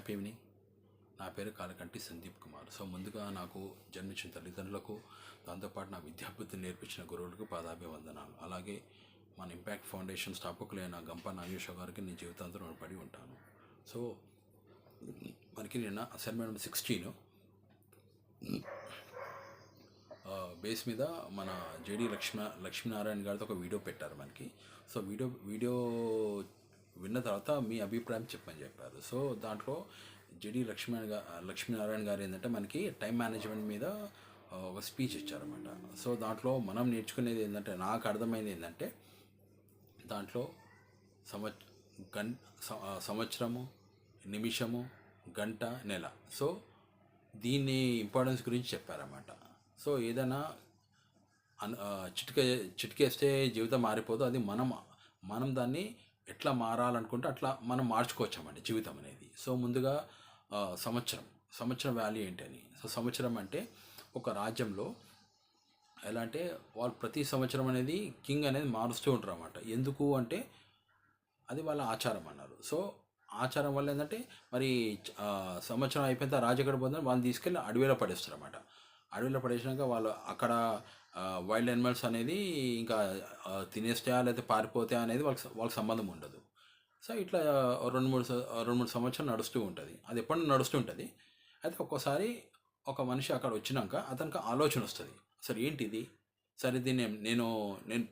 Happy evening. నా పేరు కాలకంటి Sandeep Kumar. So ముందుగా నాకు జన్మించిన తల్లిదండ్రులకు, దాంతోపాటు నా విద్యాబుద్ధిని నేర్పించిన గురువులకు పాదాభివందనాలు. అలాగే మన ఇంపాక్ట్ ఫౌండేషన్ స్థాపకులైన గంప నాగేశ్వర గారికి నేను జీవితాంతం రుణపడి ఉంటాను. సో మనకి నిన్న అసైన్మెంట్ 16 బేస్ మీద మన జేడి లక్ష్మీనారాయణ గారితో ఒక వీడియో పెట్టారు మనకి. సో వీడియో విన్న తర్వాత మీ అభిప్రాయం చెప్పని చెప్పారు. సో దాంట్లో జేడి లక్ష్మీనారాయణ గారు ఏంటంటే మనకి టైం మేనేజ్మెంట్ మీద ఒక స్పీచ్ ఇచ్చారన్నమాట. సో దాంట్లో మనం నేర్చుకునేది ఏంటంటే, నాకు అర్థమైంది ఏంటంటే, దాంట్లో సంవత్సరము, నిమిషము, గంట, నెల, సో దీన్ని ఇంపార్టెన్స్ గురించి చెప్పారన్నమాట. సో ఏదైనా చిటికేస్తే జీవితం మారిపోదు. అది మనం దాన్ని ఎట్లా మారాలనుకుంటే అట్లా మనం మార్చుకోవచ్చామండి జీవితం అనేది. సో ముందుగా సంవత్సరం వాల్యూ ఏంటని. సో సంవత్సరం అంటే ఒక రాజ్యంలో ఎలా అంటే వాళ్ళు ప్రతి సంవత్సరం అనేది కింగ్ అనేది మారుస్తూ ఉంటారు అన్నమాట. ఎందుకు అంటే అది వాళ్ళ ఆచారం అన్నారు. సో ఆచారం వల్ల ఏంటంటే మరి సంవత్సరం అయిపోయిన తర్వాత రాజు ఎక్కడ పోతుందని వాళ్ళని తీసుకెళ్ళి అడవిలో పడేస్తారు అన్నమాట. అడవిలో పడేసినాక వాళ్ళు అక్కడ వైల్డ్ యానిమల్స్ అనేది ఇంకా తినేస్తాయా లేకపోతే పారిపోతాయా అనేది వాళ్ళకి సంబంధం ఉండదు. సో ఇట్లా రెండు మూడు సంవత్సరాలు నడుస్తూ ఉంటుంది. అది ఎప్పుడు నడుస్తూ ఉంటుంది. అయితే ఒక్కోసారి ఒక మనిషి అక్కడ వచ్చినాక అతనికి ఆలోచన వస్తుంది, సరే ఏంటిది, సరే దీన్ని నేను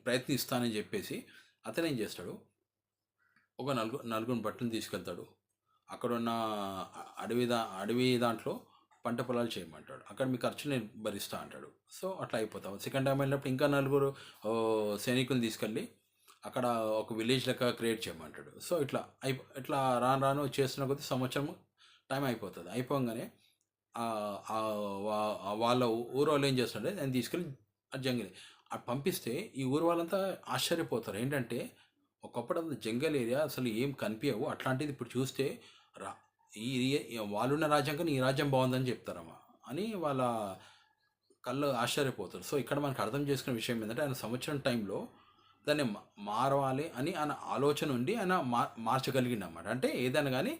ప్రయత్నిస్తానని చెప్పేసి అతను ఏం చేస్తాడు, ఒక నలుగురు బట్టలు తీసుకెళ్తాడు. అక్కడున్న అడవి దాంట్లో పంట పొలాలు చేయమంటాడు. అక్కడ మీ ఖర్చు నేను భరిస్తా అంటాడు. సో అట్లా అయిపోతాం. సెకండ్ టైం వెళ్ళినప్పుడు ఇంకా నలుగురు సైనికులను తీసుకెళ్ళి అక్కడ ఒక విలేజ్ లెక్క క్రియేట్ చేయమంటాడు. సో ఇట్లా రాను చేస్తున్న కొద్దీ సంవత్సరం టైం అయిపోతుంది. అయిపోగానే వాళ్ళ ఊరు వాళ్ళు ఏం చేస్తుంటే నేను తీసుకెళ్ళి జంగిల్ అది పంపిస్తే ఈ ఊరు వాళ్ళంతా ఆశ్చర్యపోతారు. ఏంటంటే ఒకప్పుడు అంత జంగల్ ఏరియా అసలు ఏం కనిపించవు, అట్లాంటిది ఇప్పుడు చూస్తే వాళ్ళున్న రాజ్యం కానీ ఈ రాజ్యం బాగుందని చెప్తారమ్మా అని వాళ్ళ కళ్ళు ఆశ్చర్యపోతారు. సో ఇక్కడ మనకు అర్థం చేసుకునే విషయం ఏంటంటే, ఆయన సంవత్సరం టైంలో దాన్ని మారవాలి అని ఆయన ఆలోచన ఉండి ఆయన మార్చగలిగిందన్నమాట. అంటే ఏదైనా కానీ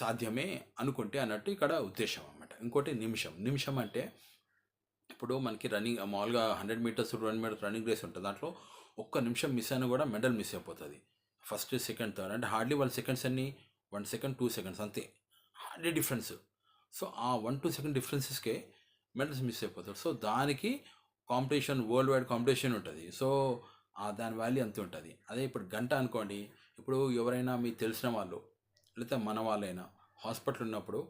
సాధ్యమే అనుకుంటే అన్నట్టు ఇక్కడ ఉద్దేశం అన్నమాట. ఇంకోటి నిమిషం అంటే ఇప్పుడు మనకి రన్నింగ్ మామూలుగా 100 మీటర్స్ 200 మీటర్స్ రన్నింగ్ రేస్ ఉంటుంది. దాంట్లో ఒక్క నిమిషం మిస్ అయినా కూడా మెడల్ మిస్ అయిపోతుంది. ఫస్ట్ సెకండ్ థర్డ్ అంటే హార్డ్లీ వాళ్ళ సెకండ్స్ అన్ని 1 సెకండ్ 2 సెకండ్స్ అంతే, హార్డ్లీ డిఫరెన్స్. సో ఆ 1-2 సెకండ్ డిఫరెన్సెస్కే మెడల్స్ మిస్ అయిపోతారు. సో దానికి కాంపిటీషన్, వరల్డ్ వైడ్ కాంపిటీషన్ ఉంటుంది. సో దాని వాల్యూ అంతే ఉంటుంది. అదే ఇప్పుడు గంట అనుకోండి, ఇప్పుడు ఎవరైనా మీకు తెలిసిన వాళ్ళు లేకపోతే మన వాళ్ళైనా హాస్పిటల్ ఉన్నప్పుడు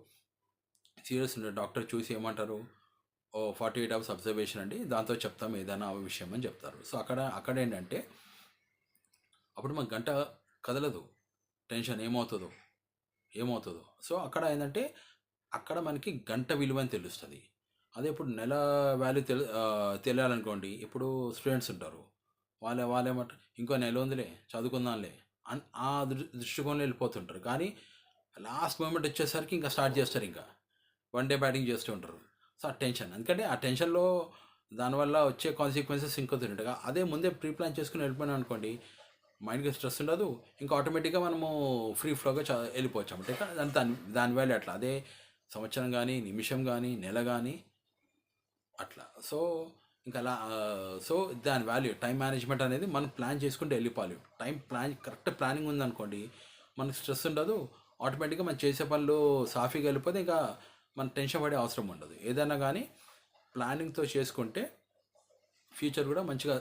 సీరియస్ ఉండే డాక్టర్ చూసి ఏమంటారు, 48 అవర్స్ అబ్జర్వేషన్ అండి, దాంతో చెప్తాం ఏదైనా విషయం అని చెప్తారు. సో అక్కడ ఏంటంటే అప్పుడు మన గంట కదలదు, టెన్షన్ ఏమవుతుందో. సో అక్కడ ఏంటంటే అక్కడ మనకి గంట విలువ అని తెలుస్తుంది. అదే ఇప్పుడు నెల వాల్యూ తెలియాలనుకోండి, ఇప్పుడు స్టూడెంట్స్ ఉంటారు, వాళ్ళేమంటారు ఇంకో నెల ఉందిలే చదువుకుందాంలే అని ఆ దృష్టికోణంలో వెళ్ళిపోతుంటారు. కానీ లాస్ట్ మూమెంట్ వచ్చేసరికి ఇంకా స్టార్ట్ చేస్తారు, ఇంకా 1 డే బ్యాటింగ్ చేస్తూ ఉంటారు. సో ఆ టెన్షన్, ఎందుకంటే ఆ టెన్షన్లో దానివల్ల వచ్చే కాన్సిక్వెన్సెస్ ఇంకో తింటాగా. అదే ముందే ప్రీ ప్లాన్ చేసుకుని వెళ్ళిపోయినా అనుకోండి, మైండ్కి స్ట్రెస్ ఉండదు, ఇంకా ఆటోమేటిక్గా మనము ఫ్రీ ఫ్లోగా వెళ్ళిపోవచ్చు అన్నమాట. దాని వాల్యూ అట్లా. అదే సంవత్సరం కానీ, నిమిషం కానీ, నెల కానీ అట్లా. సో ఇంకా అలా సో దాని వాల్యూ టైం మేనేజ్మెంట్ అనేది మనం ప్లాన్ చేసుకుంటే వెళ్ళిపోవాలి. కరెక్ట్ ప్లానింగ్ ఉందనుకోండి, మనకు స్ట్రెస్ ఉండదు, ఆటోమేటిక్గా మనం చేసే పనులు సాఫీగా వెళ్ళిపోతే ఇంకా మన టెన్షన్ పడే అవసరం ఉండదు. ఏదైనా కానీ ప్లానింగ్తో చేసుకుంటే ఫ్యూచర్ కూడా మంచిగా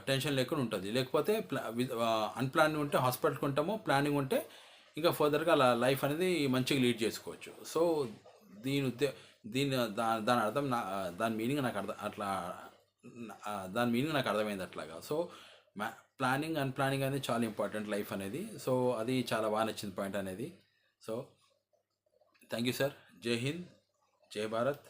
టెన్షన్ లేకుండా ఉంటుంది. లేకపోతే అన్ప్లానింగ్ ఉంటే హాస్పిటల్కి ఉంటాము, ప్లానింగ్ ఉంటే ఇంకా ఫర్దర్గా అలా లైఫ్ అనేది మంచిగా లీడ్ చేసుకోవచ్చు. సో దాని అర్థం దాని మీనింగ్ నాకు అర్థమైంది అట్లాగా. సో ప్లానింగ్ అన్ప్లానింగ్ అనేది చాలా ఇంపార్టెంట్ లైఫ్ అనేది. సో అది చాలా బాగా నచ్చింది పాయింట్ అనేది. So thank you sir. జై హింద్, జై భారత్.